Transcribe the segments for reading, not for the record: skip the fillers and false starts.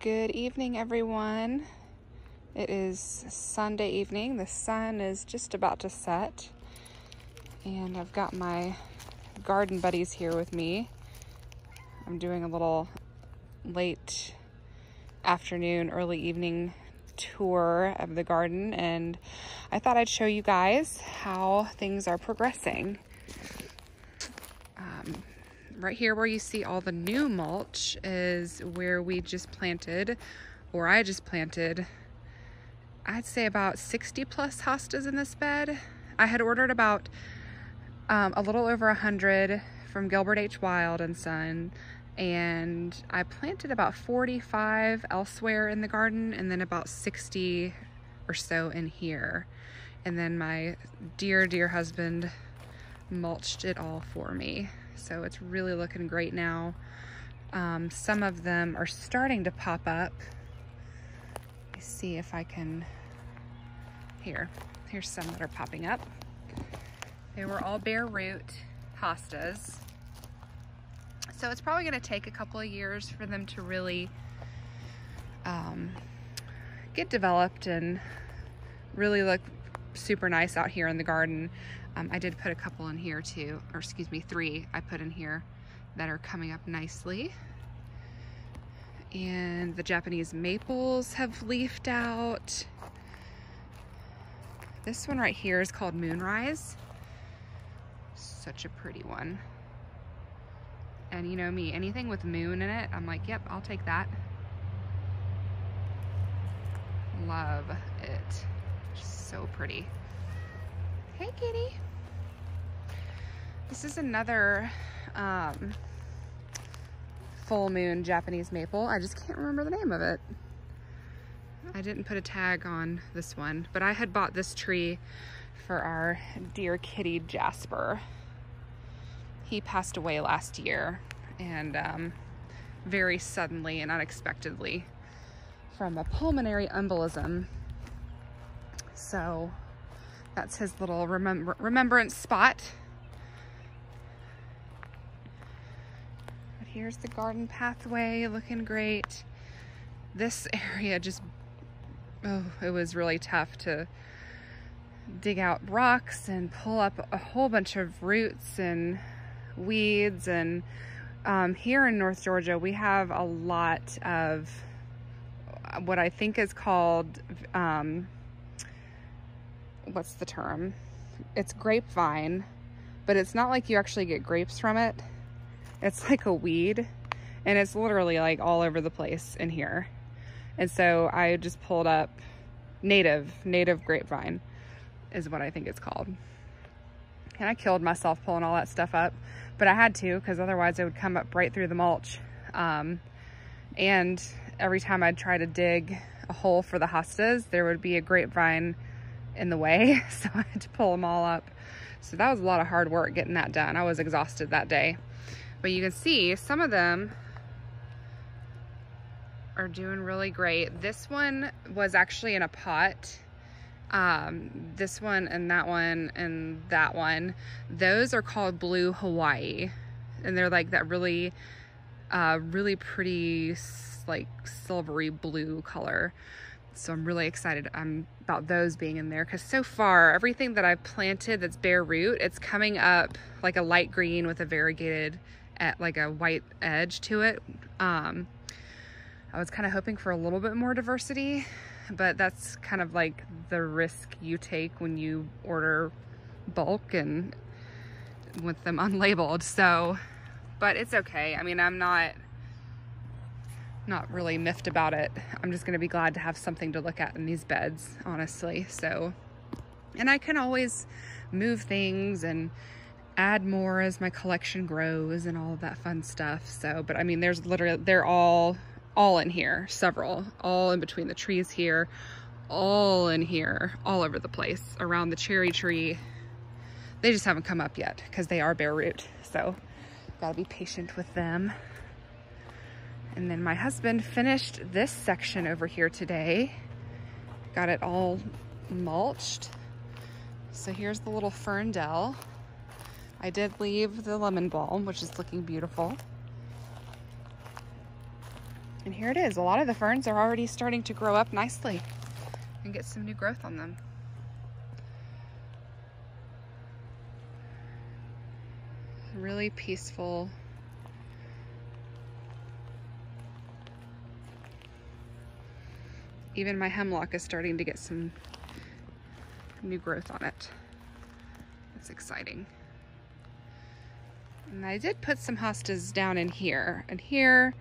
Good evening, everyone. It is Sunday evening. The sun is just about to set, and I've got my garden buddies here with me. I'm doing a little late afternoon, early evening tour of the garden, and I thought I'd show you guys how things are progressing. Right here where you see all the new mulch is where we just planted, or I just planted, I'd say about 60 plus hostas in this bed. I had ordered about a little over 100 from Gilbert H. Wild and Son, and I planted about 45 elsewhere in the garden, and then about 60 or so in here. And then my dear husband mulched it all for me. So it's really looking great now. Some of them are starting to pop up. Let me see if I can, here's some that are popping up. They were all bare root hostas. So it's probably gonna take a couple of years for them to really get developed and really look super nice out here in the garden. I did put a couple in here too, or excuse me, 3 I put in here that are coming up nicely. And the Japanese maples have leafed out. This one right here is called Moonrise. Such a pretty one. And you know me, anything with moon in it, I'm like, yep, I'll take that. Love it. So pretty. Hey, kitty. This is another full moon Japanese maple. I just can't remember the name of it. I didn't put a tag on this one, but I had bought this tree for our dear kitty Jasper. He passed away last year, and very suddenly and unexpectedly from a pulmonary embolism. So that's his little remembrance spot. But here's the garden pathway, looking great. This area just, it was really tough to dig out rocks and pull up a whole bunch of roots and weeds. And here in North Georgia, we have a lot of what I think is called, what's the term? It's grapevine, but it's not like you actually get grapes from it. It's like a weed, and it's literally like all over the place in here. And so I just pulled up native grapevine is what I think it's called. And I killed myself pulling all that stuff up, but I had to, because otherwise it would come up right through the mulch. And every time I'd try to dig a hole for the hostas, there would be a grapevine in the way, so I had to pull them all up. So that was a lot of hard work getting that done. I was exhausted that day. But you can see some of them are doing really great. This one was actually in a pot. This one and that one, those are called Blue Hawaii, and they're like that really pretty, like silvery blue color. So I'm really excited about those being in there, because so far everything that I've planted that's bare root, it's coming up like a light green with a variegated, like a white edge to it. I was kind of hoping for a little bit more diversity, but that's kind of like the risk you take when you order bulk and with them unlabeled. So, but it's okay. I mean, I'm not really miffed about it. I'm just gonna be glad to have something to look at in these beds, honestly. So, and I can always move things and add more as my collection grows and all of that fun stuff. So, but I mean, there's literally, they're all in here, several, all in between the trees here, all in here, all over the place, around the cherry tree. They just haven't come up yet because they are bare root. So gotta be patient with them. And then my husband finished this section over here today. Got it all mulched. So here's the little ferndale. I did leave the lemon balm, which is looking beautiful. And here it is. A lot of the ferns are already starting to grow up nicely and get some new growth on them. Really peaceful. Even my hemlock is starting to get some new growth on it. It's exciting. And I did put some hostas down in here. And here,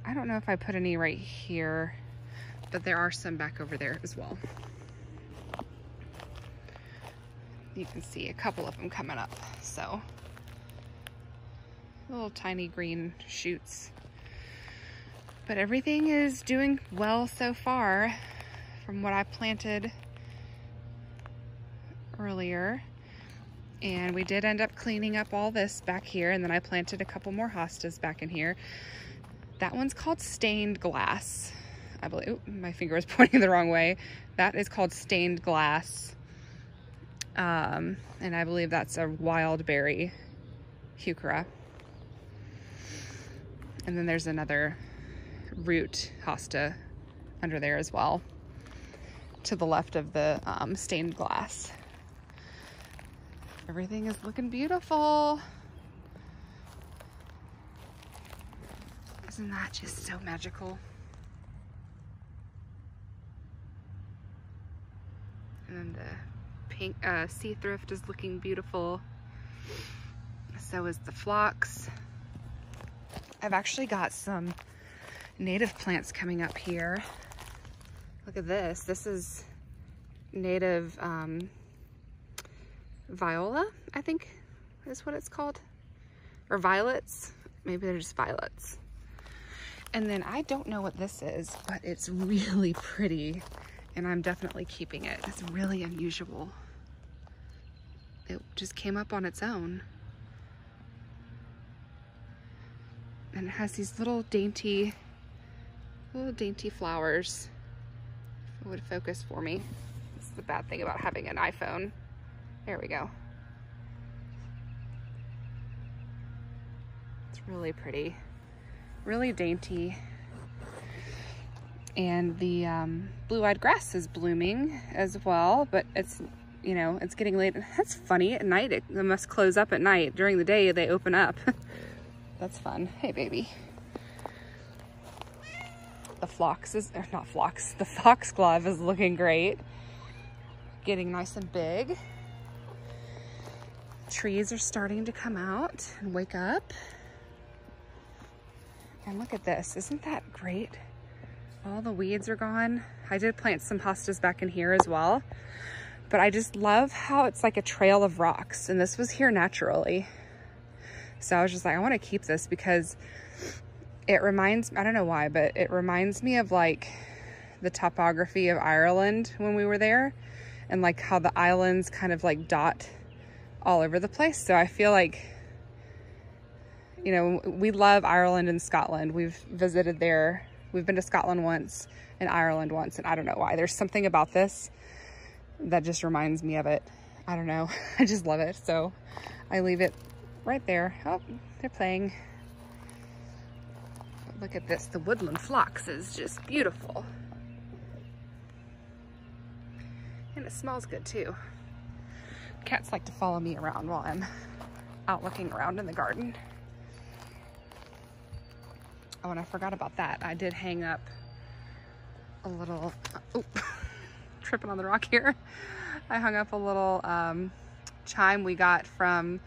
I don't know if I put any right here, but there are some back over there as well. You can see a couple of them coming up. So, little tiny green shoots. But everything is doing well so far from what I planted earlier. And we did end up cleaning up all this back here, and then I planted a couple more hostas back in here. That one's called stained glass, I believe. Ooh, my finger is pointing the wrong way. That is called stained glass. And I believe that's a wild berry heuchera. And then there's another root hosta under there as well, to the left of the stained glass. Everything is looking beautiful. Isn't that just so magical? And then the pink sea thrift is looking beautiful. So is the phlox. I've actually got some native plants coming up here. Look at this. This is native viola, I think is what it's called. Or violets. Maybe they're just violets. And then I don't know what this is, but it's really pretty. And I'm definitely keeping it. It's really unusual. It just came up on its own. And it has these little dainty flowers. If it would focus for me. That's the bad thing about having an iPhone. There we go. It's really pretty, really dainty. And the blue-eyed grass is blooming as well, but it's, you know, it's getting late. That's funny, at night it must close up at night. During the day they open up. That's fun. Hey baby. The phlox is, or not phlox, the foxglove is looking great. Getting nice and big. Trees are starting to come out and wake up. And look at this, isn't that great? All the weeds are gone. I did plant some hostas back in here as well, but I just love how it's like a trail of rocks, and this was here naturally. So I was just like, I want to keep this because it reminds, I don't know why, but it reminds me of like the topography of Ireland when we were there, and like how the islands kind of like dot all over the place. So I feel like, you know, we love Ireland and Scotland. We've visited there. We've been to Scotland once and Ireland once, and I don't know why. There's something about this that just reminds me of it. I don't know. I just love it. So I leave it right there. Oh, they're playing. Look at this. The Woodland Phlox is just beautiful. And it smells good too. Cats like to follow me around while I'm out looking around in the garden. Oh, and I forgot about that. I did hang up a little, oh, tripping on the rock here. I hung up a little chime we got from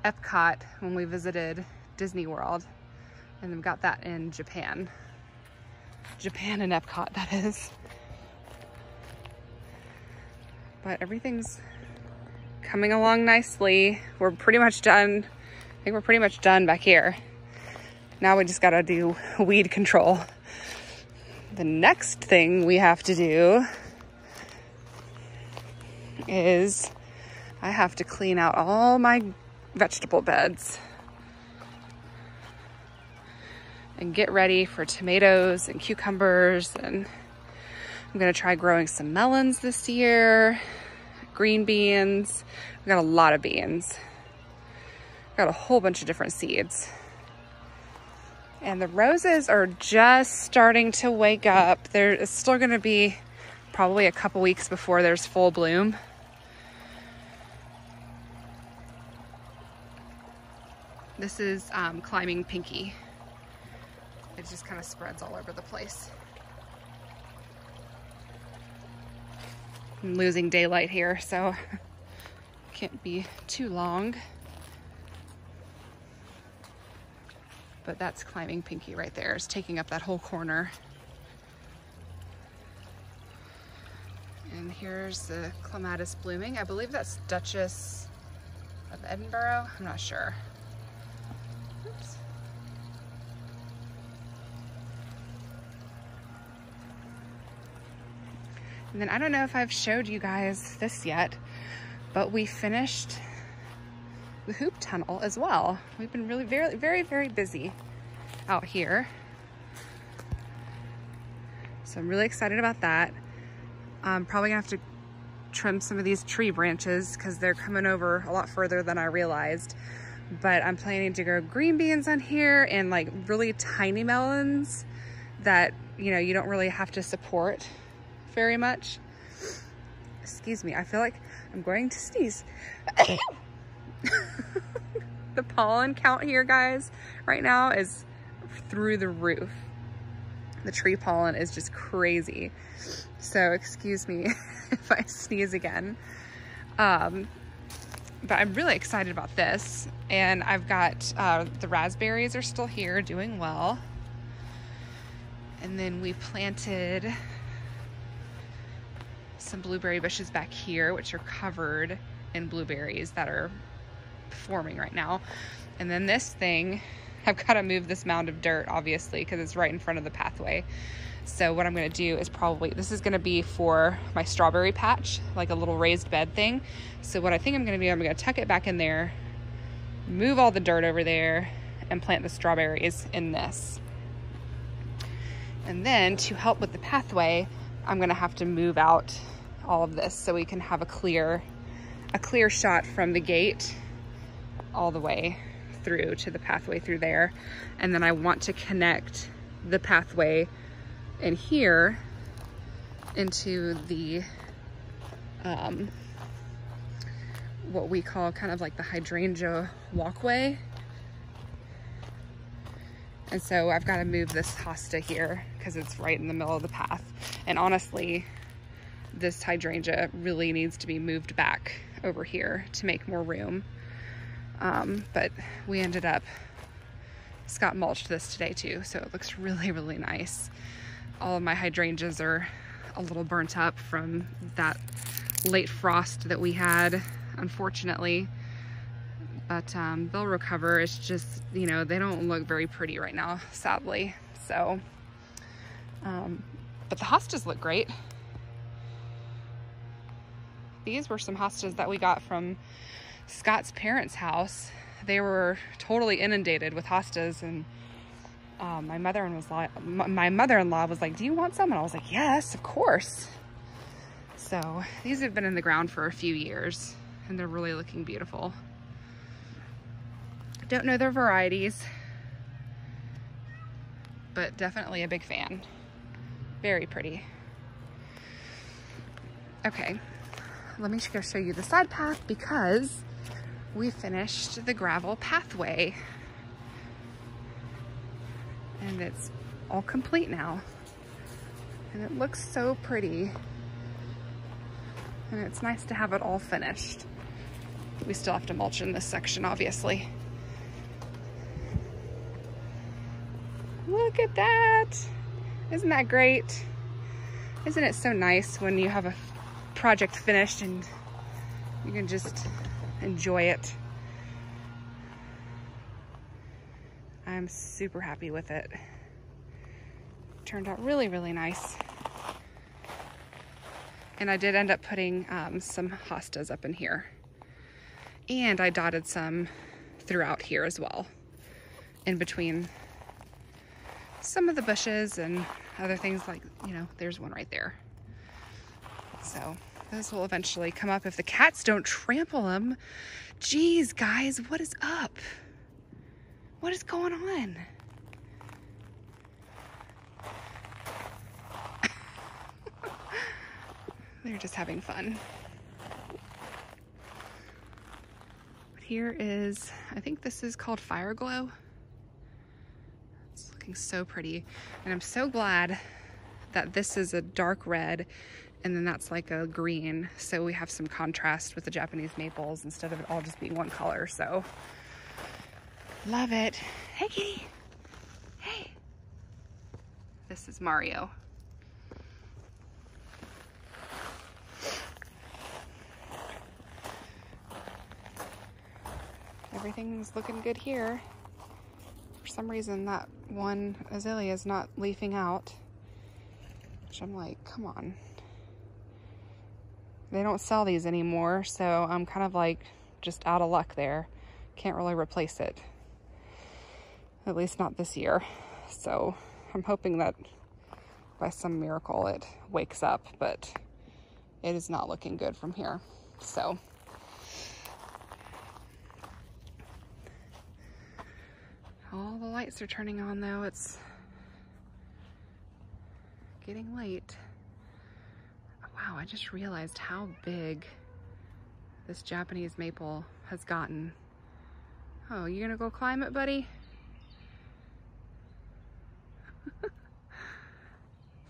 Epcot when we visited Disney World. And we got that in Japan. Japan and Epcot, that is. But everything's coming along nicely. We're pretty much done. I think we're pretty much done back here. Now we just gotta do weed control. The next thing we have to do is I have to clean out all my vegetable beds and get ready for tomatoes and cucumbers, and I'm gonna try growing some melons this year, green beans. We got a lot of beans. Got a whole bunch of different seeds. And the roses are just starting to wake up. It's still gonna be probably a couple weeks before there's full bloom. This is climbing pinky. It just kind of spreads all over the place. I'm losing daylight here, so can't be too long. But that's climbing pinky right there. It's taking up that whole corner. And here's the clematis blooming. I believe that's Duchess of Edinburgh. I'm not sure. Oops. And then I don't know if I've showed you guys this yet, but we finished the hoop tunnel as well. We've been really very busy out here. So I'm really excited about that. I'm probably gonna have to trim some of these tree branches because they're coming over a lot further than I realized. But I'm planning to grow green beans on here and like really tiny melons that, you know, you don't really have to support very much. Excuse me, I feel like I'm going to sneeze. The pollen count here, guys, right now is through the roof. The tree pollen is just crazy. So excuse me if I sneeze again. But I'm really excited about this. And I've got the raspberries are still here doing well. And then we planted some blueberry bushes back here, which are covered in blueberries that are forming right now. And then this thing, I've got to move this mound of dirt, obviously, because it's right in front of the pathway. So what I'm going to do is this is going to be for my strawberry patch, like a little raised bed thing. So what I think I'm going to do, I'm going to tuck it back in there, move all the dirt over there, and plant the strawberries in this. And then to help with the pathway, I'm going to have to move out all of this so we can have a clear shot from the gate all the way through to the pathway through there. And then I want to connect the pathway in here into the what we call kind of like the Hydrangea Walkway. And so I've got to move this hosta here because it's right in the middle of the path. And honestly, this hydrangea really needs to be moved back over here to make more room. But we ended up, Scott mulched this today too, so it looks really nice. All of my hydrangeas are a little burnt up from that late frost that we had, unfortunately. But they'll recover. It's just, you know, they don't look very pretty right now, sadly. So, but the hostas look great. These were some hostas that we got from Scott's parents' house. They were totally inundated with hostas, and my mother-in-law was like, "Do you want some?" And I was like, "Yes, of course." So these have been in the ground for a few years, and they're really looking beautiful. Don't know their varieties, but definitely a big fan. Very pretty. Okay, let me go show you the side path because we finished the gravel pathway and it's all complete now. And it looks so pretty. And it's nice to have it all finished. We still have to mulch in this section, obviously. Look at that. Isn't that great? Isn't it so nice when you have a project finished and you can just enjoy it? I'm super happy with it. Turned out really nice. And I did end up putting some hostas up in here. And I dotted some throughout here as well, in between some of the bushes and other things, like, you know, there's one right there. So those will eventually come up if the cats don't trample them. Geez, guys, what is up? What is going on? They're just having fun. But here is, I think this is called Fire Glow. It's looking so pretty. And I'm so glad that this is a dark red and then that's like a green. So we have some contrast with the Japanese maples instead of it all just being one color. So love it. Hey, kitty. Hey. This is Mario. Everything's looking good here. For some reason, that one azalea is not leafing out, which I'm like, come on. They don't sell these anymore, so I'm kind of like just out of luck there. Can't really replace it. At least not this year. So I'm hoping that by some miracle it wakes up, but it is not looking good from here. So all the lights are turning on though. It's getting late. Wow, I just realized how big this Japanese maple has gotten. Oh, you gonna go climb it, buddy?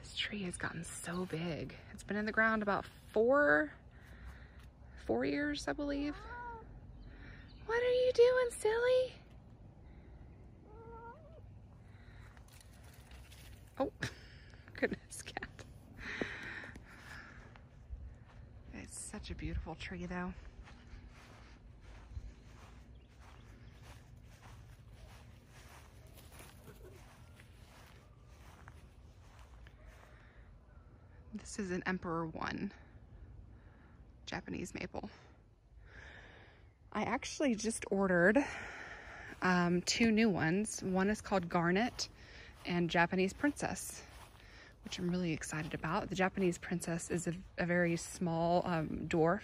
This tree has gotten so big. It's been in the ground about four years, I believe. What are you doing, silly? Oh, goodness, cat. It's such a beautiful tree, though. This is an Emperor 1 Japanese maple. I actually just ordered 2 new ones. One is called Garnet and Japanese Princess, which I'm really excited about. The Japanese Princess is a very small dwarf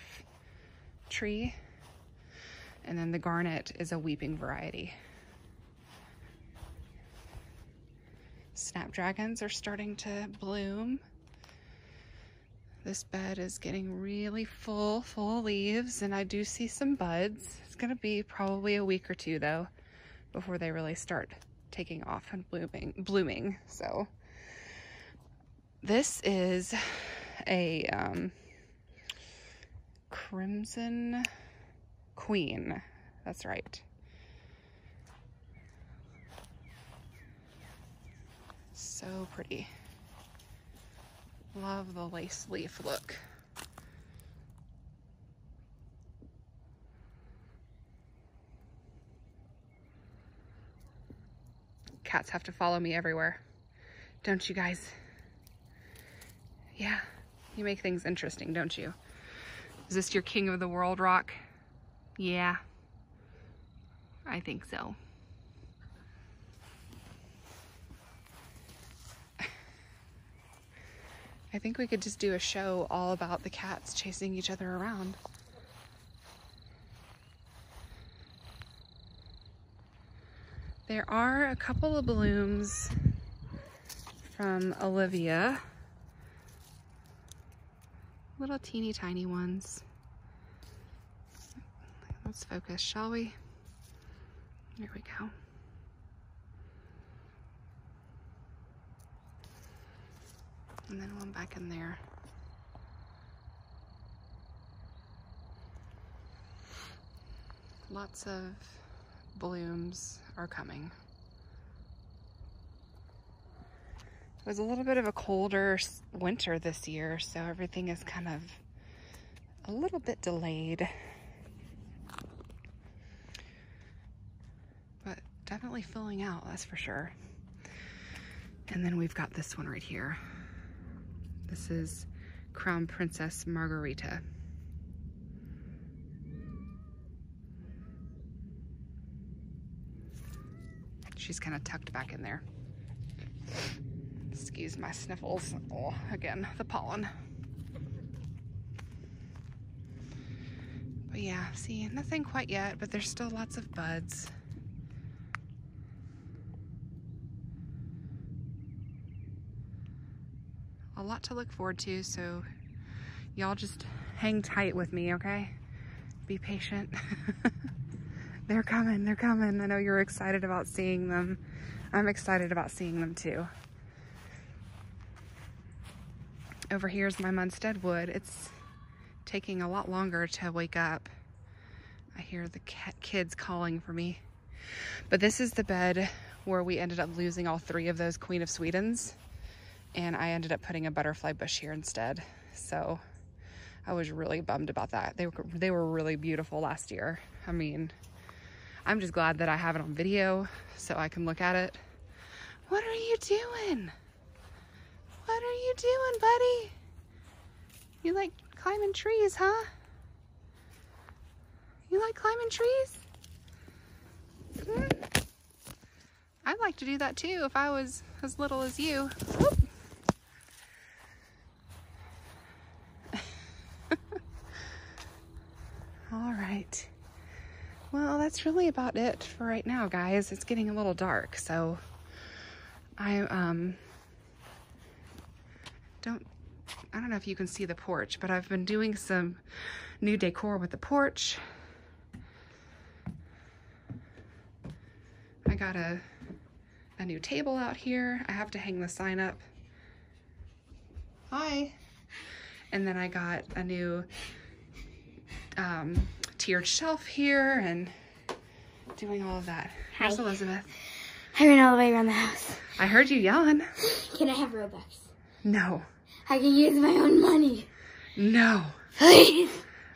tree, and then the Garnet is a weeping variety. Snapdragons are starting to bloom. This bed is getting really full of leaves, and I do see some buds. It's gonna be probably a week or two though before they really start taking off and blooming. So this is a crimson queen. That's right. So pretty. Love the lace leaf look. Cats have to follow me everywhere. Don't you guys? Yeah, you make things interesting, don't you? Is this your king of the world rock? Yeah, I think so. I think we could just do a show all about the cats chasing each other around. There are a couple of blooms from Olivia. Little teeny tiny ones. Let's focus, shall we? There we go. And then one back in there. Lots of blooms are coming. It was a little bit of a colder winter this year, so everything is kind of a little bit delayed. But definitely filling out, that's for sure. And then we've got this one right here. This is Crown Princess Margarita. She's kind of tucked back in there. Excuse my sniffles. Oh, again, the pollen. But yeah, see, nothing quite yet, but there's still lots of buds. A lot to look forward to, so Y'all just hang tight with me, okay? Be patient. They're coming, they're coming. I know you're excited about seeing them. I'm excited about seeing them too. Over here's my Munstead wood. It's taking a lot longer to wake up. I hear the kids calling for me. But this is the bed where we ended up losing all 3 of those Queen of Swedens. And I ended up putting a butterfly bush here instead. So I was really bummed about that. They were really beautiful last year. I mean, I'm just glad that I have it on video so I can look at it. What are you doing? What are you doing, buddy? You like climbing trees, huh? You like climbing trees? I'd like to do that too if I was as little as you. Whoop. All right. Well, that's really about it for right now, guys. It's getting a little dark, so I don't know if you can see the porch, but I've been doing some new decor with the porch. I got a new table out here. I have to hang the sign up. Hi. And then I got a new tiered shelf here and doing all of that. Hi. Here's Elizabeth. I ran all the way around the house. I heard you yelling. Can I have Robucks? No. I can use my own money. No. Please.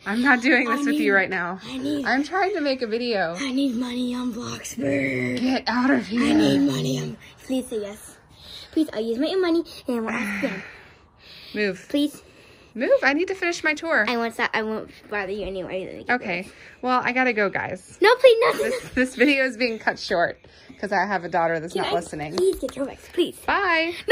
I'm not doing this with you right now. I'm trying to make a video. I need money on Bloxburg. Get out of here. I need money on... Please say yes. Please, I'll use my own money and I won't ask again. Move. Please. Move. I need to finish my tour. I won't bother you anyway. Okay. Well, I gotta go, guys. No, please, no. This video is being cut short because I have a daughter that's not listening. Please get Robucks, please. Bye. No.